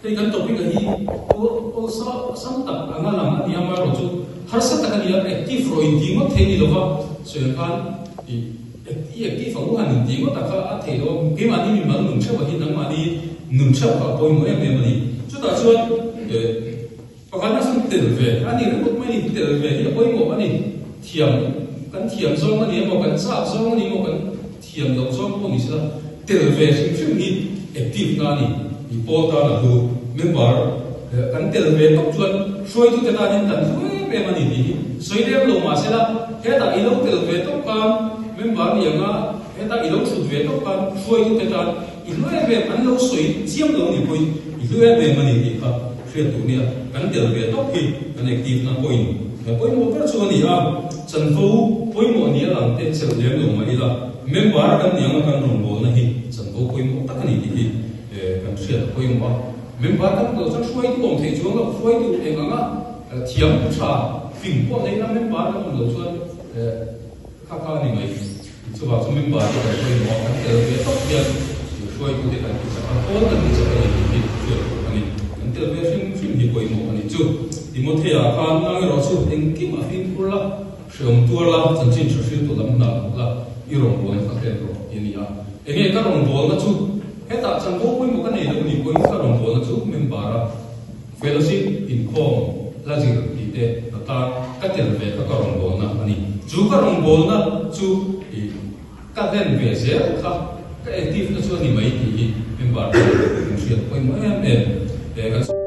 cái kan topic hi o sam tak anga lam ani ama ro chu har sa tak ani active ro in ding mo the ni lova so kan i active ro han ding mo tak a the lo ke ma ni mi ma nung cha wa hi nang ma ni nung cha ka poi mo em ma ni chu ta chuan pakana sam tel ve ani ro mai ni tel ve hi poi mo ani thiam kan thiam zo ma ni mo kan sa zo ni mo kan thiam lo zo mo ni sa tel ve sim ni active na ni report la hu member kan tel ve tok chuan soi tu ta nin tan hui pe mani ni soi dem lo ma sela he ta ilo tel ve tok kan member ni anga he ta ilo su ve tok kan soi tu ta ilo ve an lo soi chiam lo ni poi ilo ve mani ni ka khre tu ni kan tel ve tok hi kan active na point poi mo per chu ni a chan fu poi mo ni lang te sel dem lo ma ila member kan ni anga kan rom bo na hi chan fu poi mo tak ni hi kan siat poi mo member kan ko sang suai tu om thei chuang lo suai tu enganga thiam tha phim po nei na member kan lo chuan kha kha ni mai chu ba chu member ko poi mo kan tel ve tok dia suai tu de kan ki sa ko kan ni sa ni hi ani kan tel ve phim hi poi mo ani chu Timothea kan nang ro chu eng ki ma phim pula shom tu la chan chin chu tu lam na la i rong bo na ka ro ni a enge ka rong bo na chu heta chan bo poi mo kan nei lo ni poi ka rong bo na chu member fellowship in com la jing ti te ta ka tel ve ka rong bo na ani chu ka rong bo na chu ka den ve se kha ka active na chu ni mai ti member ko poi mo em